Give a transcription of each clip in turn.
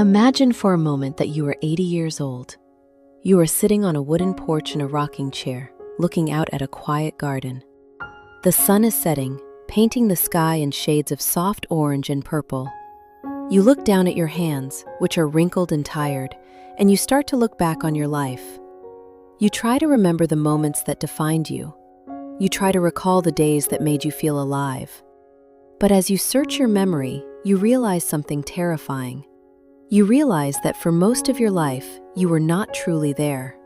Imagine for a moment that you are 80 years old. You are sitting on a wooden porch in a rocking chair, looking out at a quiet garden. The sun is setting, painting the sky in shades of soft orange and purple. You look down at your hands, which are wrinkled and tired, and you start to look back on your life. You try to remember the moments that defined you. You try to recall the days that made you feel alive. But as you search your memory, you realize something terrifying. You realize that for most of your life, you were not truly there.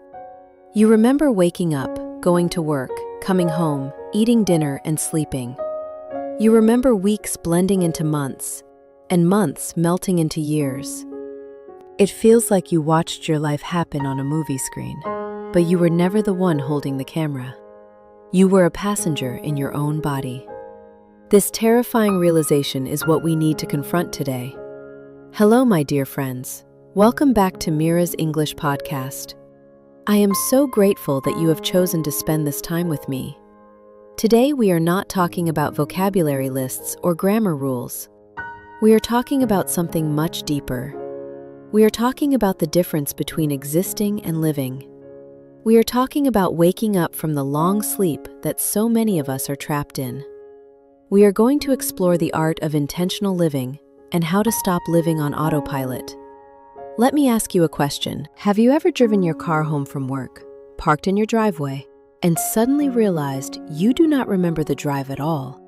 You remember waking up, going to work, coming home, eating dinner, and sleeping. You remember weeks blending into months, and months melting into years. It feels like you watched your life happen on a movie screen, but you were never the one holding the camera. You were a passenger in your own body. This terrifying realization is what we need to confront today. Hello, my dear friends. Welcome back to Mira's English podcast. I am so grateful that you have chosen to spend this time with me. Today, we are not talking about vocabulary lists or grammar rules. We are talking about something much deeper. We are talking about the difference between existing and living. We are talking about waking up from the long sleep that so many of us are trapped in. We are going to explore the art of intentional living and how to stop living on autopilot. Let me ask you a question. Have you ever driven your car home from work, parked in your driveway, and suddenly realized you do not remember the drive at all?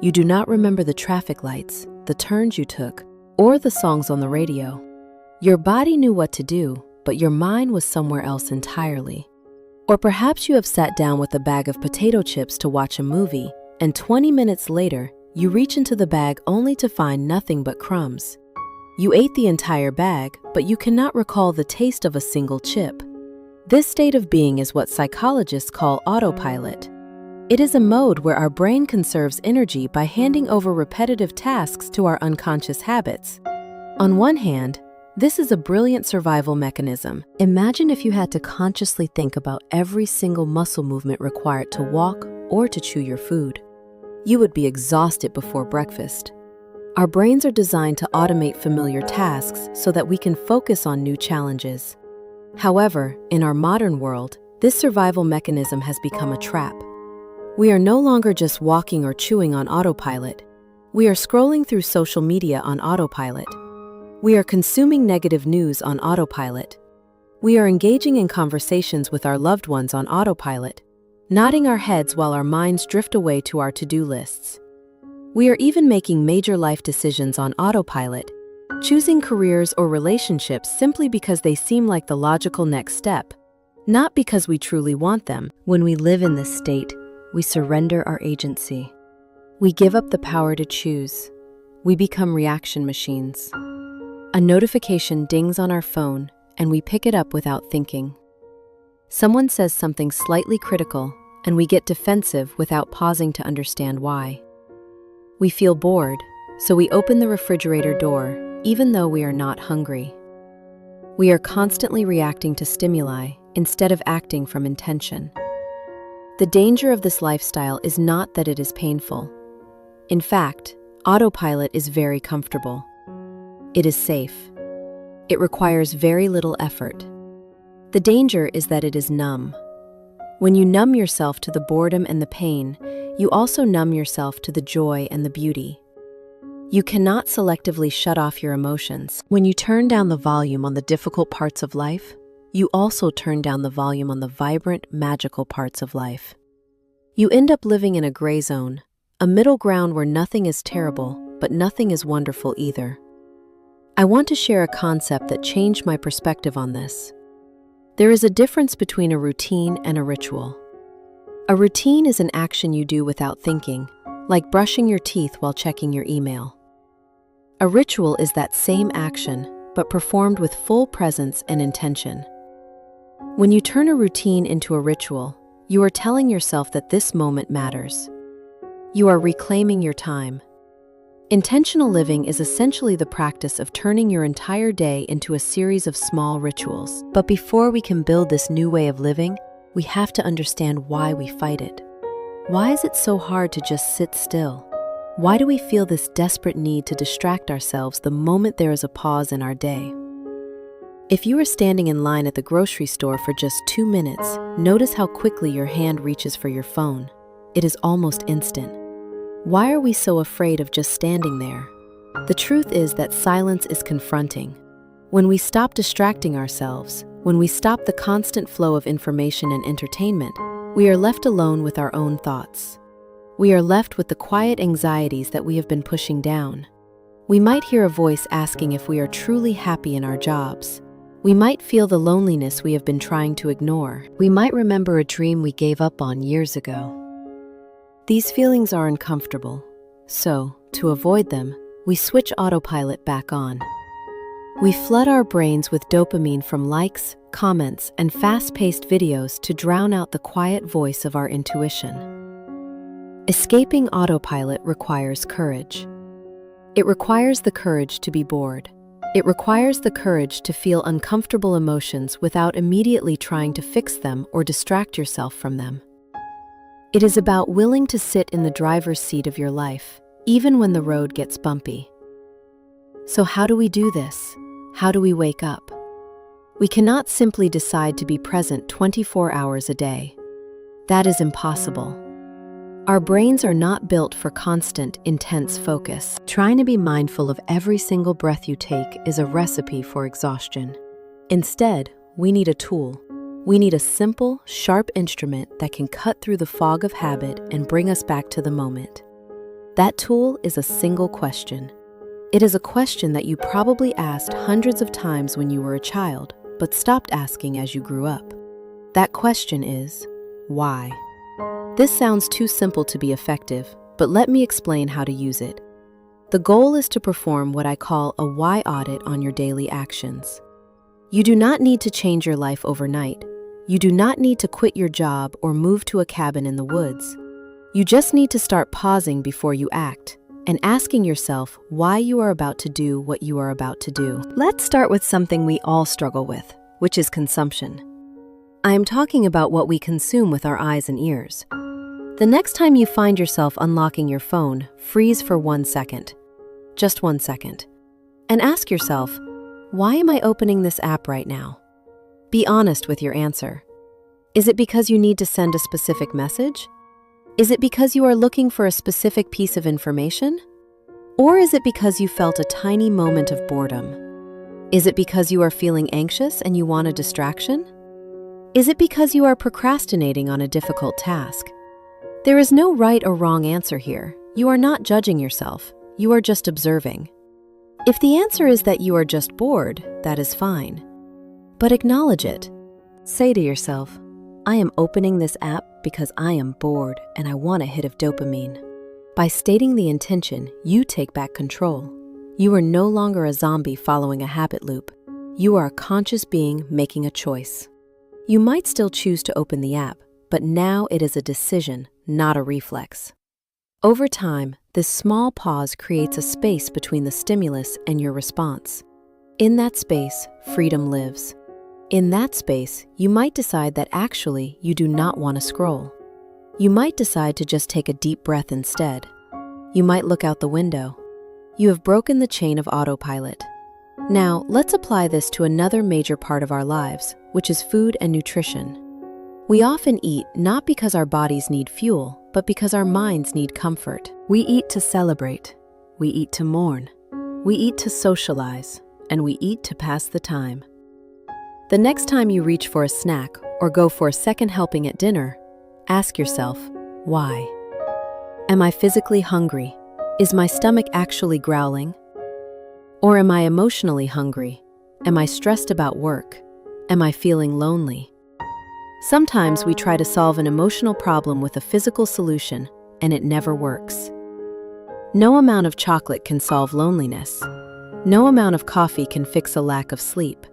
You do not remember the traffic lights, the turns you took, or the songs on the radio. Your body knew what to do, but your mind was somewhere else entirely. Or perhaps you have sat down with a bag of potato chips to watch a movie, and 20 minutes later, you reach into the bag only to find nothing but crumbs. You ate the entire bag, but you cannot recall the taste of a single chip. This state of being is what psychologists call autopilot. It is a mode where our brain conserves energy by handing over repetitive tasks to our unconscious habits. On one hand, this is a brilliant survival mechanism. Imagine if you had to consciously think about every single muscle movement required to walk or to chew your food. You would be exhausted before breakfast. Our brains are designed to automate familiar tasks so that we can focus on new challenges. However, in our modern world, this survival mechanism has become a trap. We are no longer just walking or chewing on autopilot. We are scrolling through social media on autopilot. We are consuming negative news on autopilot. We are engaging in conversations with our loved ones on autopilot, nodding our heads while our minds drift away to our to-do lists. We are even making major life decisions on autopilot, choosing careers or relationships simply because they seem like the logical next step, not because we truly want them. When we live in this state, we surrender our agency. We give up the power to choose. We become reaction machines. A notification dings on our phone, and we pick it up without thinking. Someone says something slightly critical, and we get defensive without pausing to understand why. We feel bored, so we open the refrigerator door, even though we are not hungry. We are constantly reacting to stimuli instead of acting from intention. The danger of this lifestyle is not that it is painful. In fact, autopilot is very comfortable. It is safe. It requires very little effort. The danger is that it is numb. When you numb yourself to the boredom and the pain, you also numb yourself to the joy and the beauty. You cannot selectively shut off your emotions. When you turn down the volume on the difficult parts of life, you also turn down the volume on the vibrant, magical parts of life. You end up living in a gray zone, a middle ground where nothing is terrible, but nothing is wonderful either. I want to share a concept that changed my perspective on this. There is a difference between a routine and a ritual. A routine is an action you do without thinking, like brushing your teeth while checking your email. A ritual is that same action, but performed with full presence and intention. When you turn a routine into a ritual, you are telling yourself that this moment matters. You are reclaiming your time. Intentional living is essentially the practice of turning your entire day into a series of small rituals. But before we can build this new way of living, we have to understand why we fight it. Why is it so hard to just sit still? Why do we feel this desperate need to distract ourselves the moment there is a pause in our day? If you are standing in line at the grocery store for just 2 minutes, notice how quickly your hand reaches for your phone. It is almost instant. Why are we so afraid of just standing there? The truth is that silence is confronting. When we stop distracting ourselves, when we stop the constant flow of information and entertainment, we are left alone with our own thoughts. We are left with the quiet anxieties that we have been pushing down. We might hear a voice asking if we are truly happy in our jobs. We might feel the loneliness we have been trying to ignore. We might remember a dream we gave up on years ago. These feelings are uncomfortable, so, to avoid them, we switch autopilot back on. We flood our brains with dopamine from likes, comments, and fast-paced videos to drown out the quiet voice of our intuition. Escaping autopilot requires courage. It requires the courage to be bored. It requires the courage to feel uncomfortable emotions without immediately trying to fix them or distract yourself from them. It is about willing to sit in the driver's seat of your life, even when the road gets bumpy. So how do we do this? How do we wake up? We cannot simply decide to be present 24 hours a day. That is impossible. Our brains are not built for constant, intense focus. Trying to be mindful of every single breath you take is a recipe for exhaustion. Instead, we need a tool. We need a simple, sharp instrument that can cut through the fog of habit and bring us back to the moment. That tool is a single question. It is a question that you probably asked hundreds of times when you were a child, but stopped asking as you grew up. That question is, why? This sounds too simple to be effective, but let me explain how to use it. The goal is to perform what I call a why audit on your daily actions. You do not need to change your life overnight. You do not need to quit your job or move to a cabin in the woods. You just need to start pausing before you act and asking yourself why you are about to do what you are about to do. Let's start with something we all struggle with, which is consumption. I am talking about what we consume with our eyes and ears. The next time you find yourself unlocking your phone, freeze for 1 second. Just 1 second. And ask yourself, why am I opening this app right now? Be honest with your answer. Is it because you need to send a specific message? Is it because you are looking for a specific piece of information? Or is it because you felt a tiny moment of boredom? Is it because you are feeling anxious and you want a distraction? Is it because you are procrastinating on a difficult task? There is no right or wrong answer here. You are not judging yourself. You are just observing. If the answer is that you are just bored, that is fine. But acknowledge it. Say to yourself, I am opening this app because I am bored and I want a hit of dopamine. By stating the intention, you take back control. You are no longer a zombie following a habit loop. You are a conscious being making a choice. You might still choose to open the app, but now it is a decision, not a reflex. Over time, this small pause creates a space between the stimulus and your response. In that space, freedom lives. In that space, you might decide that actually you do not want to scroll. You might decide to just take a deep breath instead. You might look out the window. You have broken the chain of autopilot. Now, let's apply this to another major part of our lives, which is food and nutrition. We often eat not because our bodies need fuel, but because our minds need comfort. We eat to celebrate. We eat to mourn. We eat to socialize. And we eat to pass the time. The next time you reach for a snack or go for a second helping at dinner, ask yourself, why? Am I physically hungry? Is my stomach actually growling? Or am I emotionally hungry? Am I stressed about work? Am I feeling lonely? Sometimes we try to solve an emotional problem with a physical solution, and it never works. No amount of chocolate can solve loneliness. No amount of coffee can fix a lack of sleep.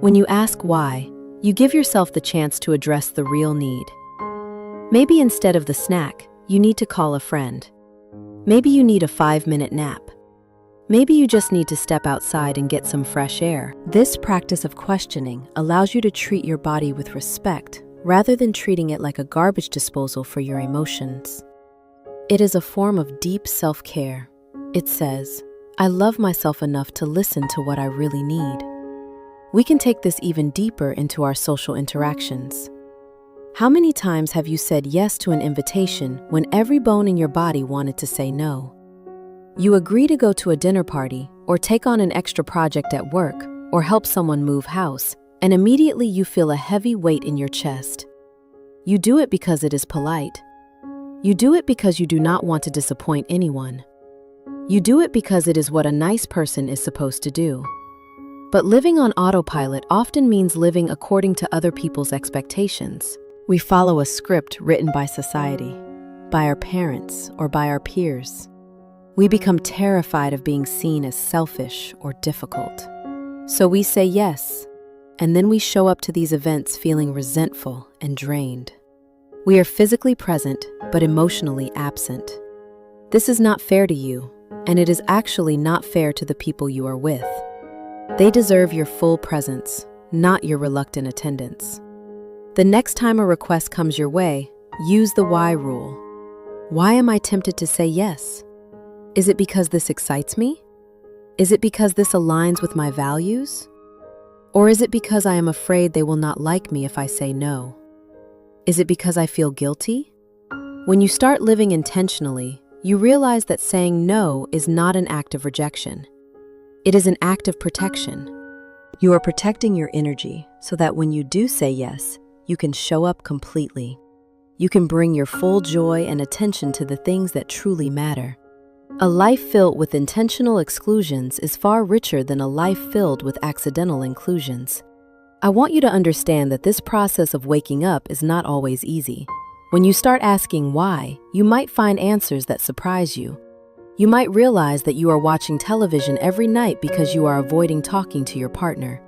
When you ask why, you give yourself the chance to address the real need. Maybe instead of the snack, you need to call a friend. Maybe you need a 5-minute nap. Maybe you just need to step outside and get some fresh air. This practice of questioning allows you to treat your body with respect rather than treating it like a garbage disposal for your emotions. It is a form of deep self-care. It says, I love myself enough to listen to what I really need. we can take this even deeper into our social interactions. How many times have you said yes to an invitation when every bone in your body wanted to say no? You agree to go to a dinner party, or take on an extra project at work, or help someone move house, and immediately you feel a heavy weight in your chest. You do it because it is polite. You do it because you do not want to disappoint anyone. You do it because it is what a nice person is supposed to do. But living on autopilot often means living according to other people's expectations. We follow a script written by society, by our parents, or by our peers. We become terrified of being seen as selfish or difficult. So we say yes, and then we show up to these events feeling resentful and drained. We are physically present, but emotionally absent. This is not fair to you, and it is actually not fair to the people you are with. They deserve your full presence, not your reluctant attendance. The next time a request comes your way, use the why rule. Why am I tempted to say yes? Is it because this excites me? Is it because this aligns with my values? Or is it because I am afraid they will not like me if I say no? Is it because I feel guilty? When you start living intentionally, you realize that saying no is not an act of rejection. It is an act of protection. You are protecting your energy so that when you do say yes, you can show up completely. You can bring your full joy and attention to the things that truly matter. A life filled with intentional exclusions is far richer than a life filled with accidental inclusions. I want you to understand that this process of waking up is not always easy. When you start asking why, you might find answers that surprise you. You might realize that you are watching television every night because you are avoiding talking to your partner.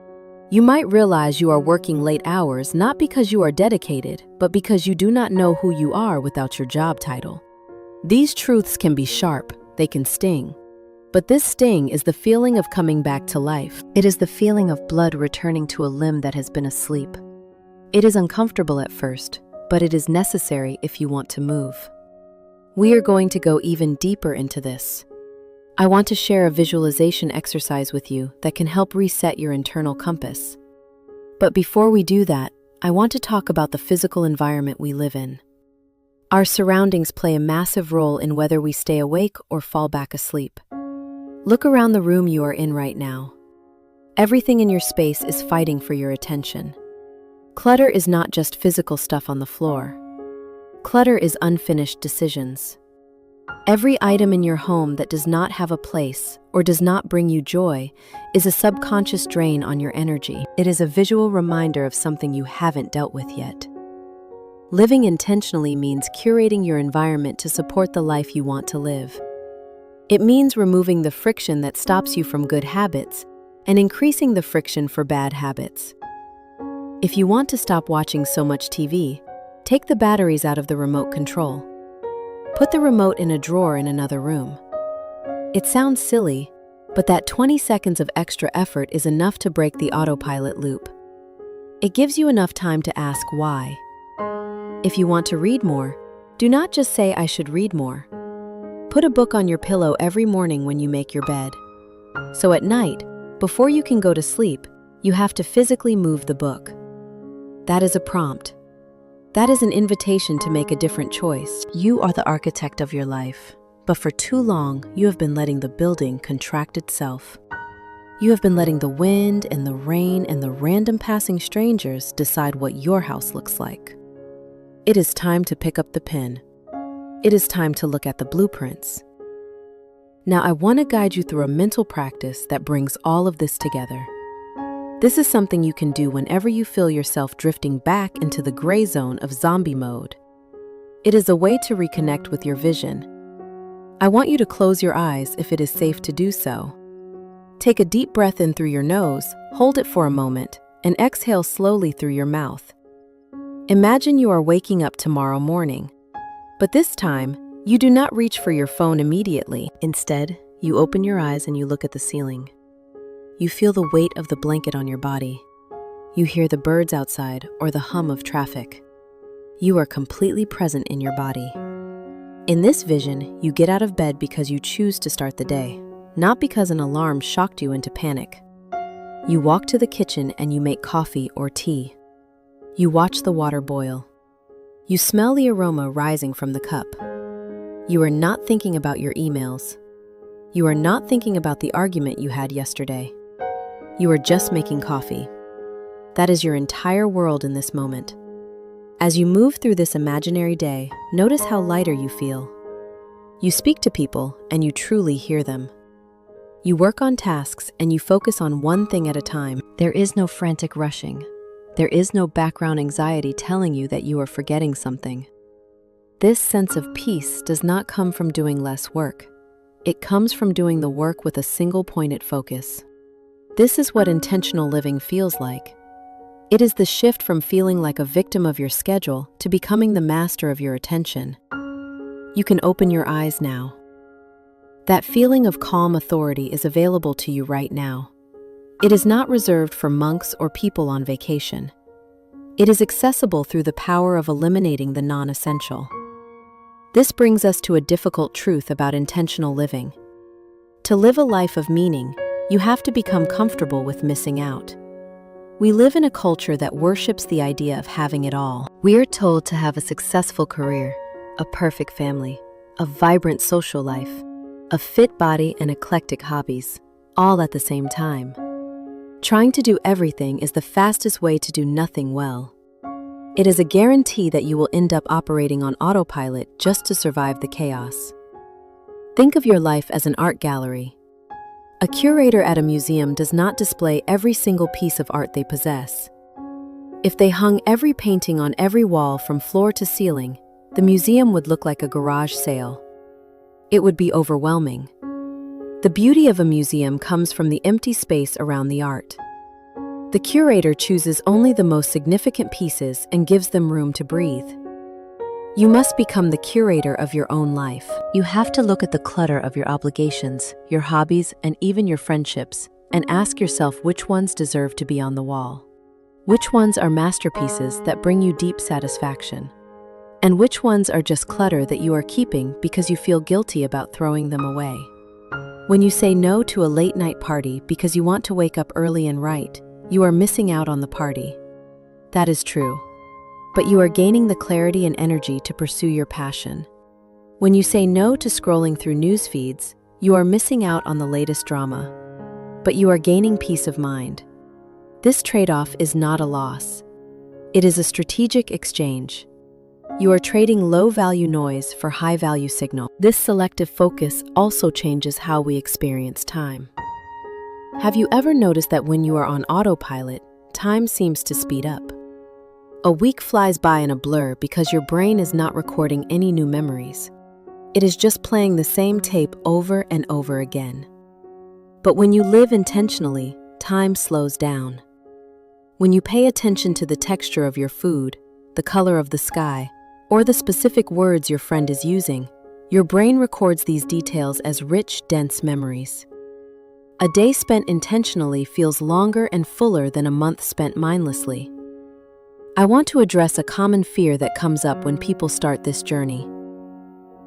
You might realize you are working late hours not because you are dedicated, but because you do not know who you are without your job title. These truths can be sharp, they can sting. But this sting is the feeling of coming back to life. It is the feeling of blood returning to a limb that has been asleep. It is uncomfortable at first, but it is necessary if you want to move. We are going to go even deeper into this. I want to share a visualization exercise with you that can help reset your internal compass. But before we do that, I want to talk about the physical environment we live in. Our surroundings play a massive role in whether we stay awake or fall back asleep. Look around the room you are in right now. Everything in your space is fighting for your attention. Clutter is not just physical stuff on the floor. Clutter is unfinished decisions. Every item in your home that does not have a place or does not bring you joy is a subconscious drain on your energy. It is a visual reminder of something you haven't dealt with yet. Living intentionally means curating your environment to support the life you want to live. It means removing the friction that stops you from good habits and increasing the friction for bad habits. If you want to stop watching so much TV, take the batteries out of the remote control. Put the remote in a drawer in another room. It sounds silly, but that 20 seconds of extra effort is enough to break the autopilot loop. It gives you enough time to ask why. If you want to read more, do not just say I should read more. Put a book on your pillow every morning when you make your bed. So at night, before you can go to sleep, you have to physically move the book. That is a prompt. That is an invitation to make a different choice. You are the architect of your life, but for too long, you have been letting the building contract itself. You have been letting the wind and the rain and the random passing strangers decide what your house looks like. It is time to pick up the pen. It is time to look at the blueprints. Now I want to guide you through a mental practice that brings all of this together. This is something you can do whenever you feel yourself drifting back into the gray zone of zombie mode. It is a way to reconnect with your vision. I want you to close your eyes if it is safe to do so. Take a deep breath in through your nose, hold it for a moment, and exhale slowly through your mouth. Imagine you are waking up tomorrow morning. But this time, you do not reach for your phone immediately. Instead, you open your eyes and you look at the ceiling. You feel the weight of the blanket on your body. You hear the birds outside or the hum of traffic. You are completely present in your body. In this vision, you get out of bed because you choose to start the day, not because an alarm shocked you into panic. You walk to the kitchen and you make coffee or tea. You watch the water boil. You smell the aroma rising from the cup. You are not thinking about your emails. You are not thinking about the argument you had yesterday. You are just making coffee. That is your entire world in this moment. As you move through this imaginary day, notice how lighter you feel. You speak to people and you truly hear them. You work on tasks and you focus on one thing at a time. There is no frantic rushing. There is no background anxiety telling you that you are forgetting something. This sense of peace does not come from doing less work. It comes from doing the work with a single-pointed focus. This is what intentional living feels like. It is the shift from feeling like a victim of your schedule to becoming the master of your attention. You can open your eyes now. That feeling of calm authority is available to you right now. It is not reserved for monks or people on vacation. It is accessible through the power of eliminating the non-essential. This brings us to a difficult truth about intentional living. To live a life of meaning, you have to become comfortable with missing out. We live in a culture that worships the idea of having it all. We are told to have a successful career, a perfect family, a vibrant social life, a fit body and eclectic hobbies, all at the same time. Trying to do everything is the fastest way to do nothing well. It is a guarantee that you will end up operating on autopilot just to survive the chaos. Think of your life as an art gallery. A curator at a museum does not display every single piece of art they possess. If they hung every painting on every wall from floor to ceiling, the museum would look like a garage sale. It would be overwhelming. The beauty of a museum comes from the empty space around the art. The curator chooses only the most significant pieces and gives them room to breathe. You must become the curator of your own life. You have to look at the clutter of your obligations, your hobbies, and even your friendships, and ask yourself which ones deserve to be on the wall. Which ones are masterpieces that bring you deep satisfaction? And which ones are just clutter that you are keeping because you feel guilty about throwing them away? When you say no to a late-night party because you want to wake up early and write, you are missing out on the party. That is true. But you are gaining the clarity and energy to pursue your passion. When you say no to scrolling through news feeds, you are missing out on the latest drama. But you are gaining peace of mind. This trade-off is not a loss. It is a strategic exchange. You are trading low-value noise for high-value signal. This selective focus also changes how we experience time. Have you ever noticed that when you are on autopilot, time seems to speed up? A week flies by in a blur because your brain is not recording any new memories. It is just playing the same tape over and over again. But when you live intentionally, time slows down. When you pay attention to the texture of your food, the color of the sky, or the specific words your friend is using, your brain records these details as rich, dense memories. A day spent intentionally feels longer and fuller than a month spent mindlessly. I want to address a common fear that comes up when people start this journey.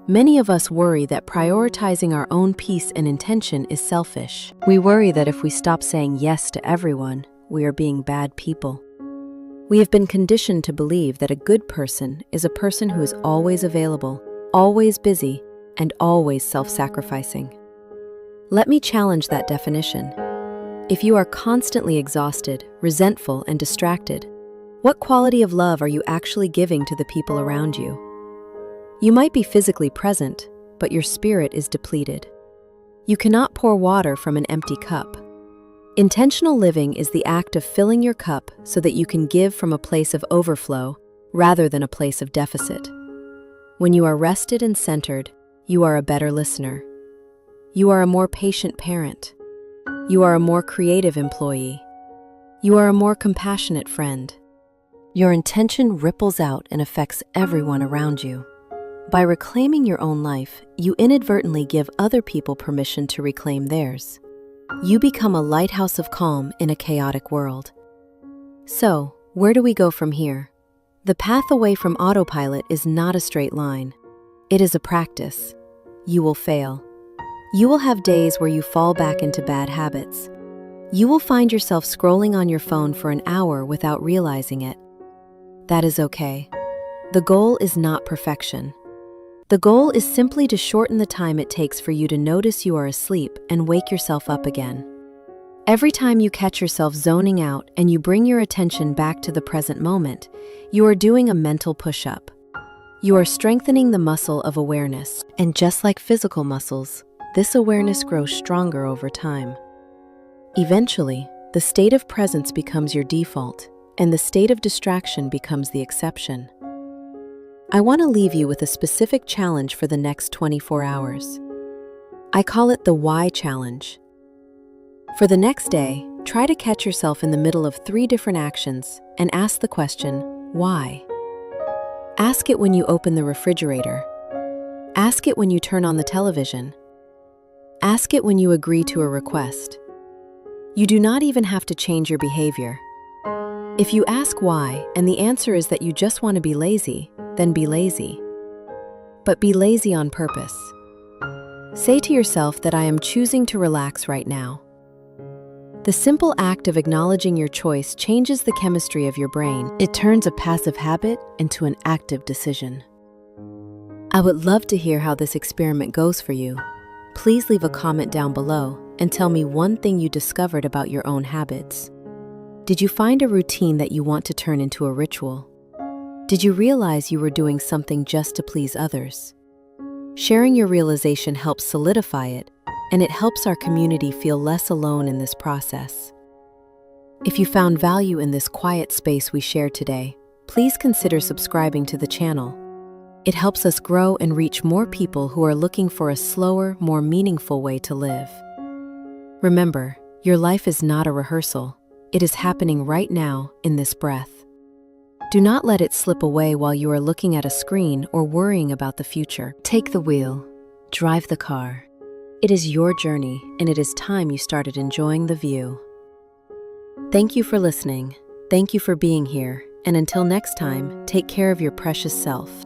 Many of us worry that prioritizing our own peace and intention is selfish. We worry that if we stop saying yes to everyone, we are being bad people. We have been conditioned to believe that a good person is a person who is always available, always busy, and always self-sacrificing. Let me challenge that definition. If you are constantly exhausted, resentful, and distracted, what quality of love are you actually giving to the people around you? You might be physically present, but your spirit is depleted. You cannot pour water from an empty cup. Intentional living is the act of filling your cup so that you can give from a place of overflow rather than a place of deficit. When you are rested and centered, you are a better listener. You are a more patient parent. You are a more creative employee. You are a more compassionate friend. Your intention ripples out and affects everyone around you. By reclaiming your own life, you inadvertently give other people permission to reclaim theirs. You become a lighthouse of calm in a chaotic world. So, where do we go from here? The path away from autopilot is not a straight line. It is a practice. You will fail. You will have days where you fall back into bad habits. You will find yourself scrolling on your phone for an hour without realizing it. That is okay. The goal is not perfection. The goal is simply to shorten the time it takes for you to notice you are asleep and wake yourself up again. Every time you catch yourself zoning out and you bring your attention back to the present moment, you are doing a mental push-up. You are strengthening the muscle of awareness, and just like physical muscles, this awareness grows stronger over time. Eventually, the state of presence becomes your default, and the state of distraction becomes the exception. I want to leave you with a specific challenge for the next 24 hours. I call it the Why Challenge. For the next day, try to catch yourself in the middle of 3 different actions and ask the question, why? Ask it when you open the refrigerator. Ask it when you turn on the television. Ask it when you agree to a request. You do not even have to change your behavior. If you ask why, and the answer is that you just want to be lazy, then be lazy. But be lazy on purpose. Say to yourself that I am choosing to relax right now. The simple act of acknowledging your choice changes the chemistry of your brain. It turns a passive habit into an active decision. I would love to hear how this experiment goes for you. Please leave a comment down below and tell me one thing you discovered about your own habits. Did you find a routine that you want to turn into a ritual? Did you realize you were doing something just to please others? Sharing your realization helps solidify it, and it helps our community feel less alone in this process. If you found value in this quiet space we shared today, please consider subscribing to the channel. It helps us grow and reach more people who are looking for a slower, more meaningful way to live. Remember, your life is not a rehearsal. It is happening right now in this breath. Do not let it slip away while you are looking at a screen or worrying about the future. Take the wheel. Drive the car. It is your journey, and it is time you started enjoying the view. Thank you for listening. Thank you for being here. And until next time, take care of your precious self.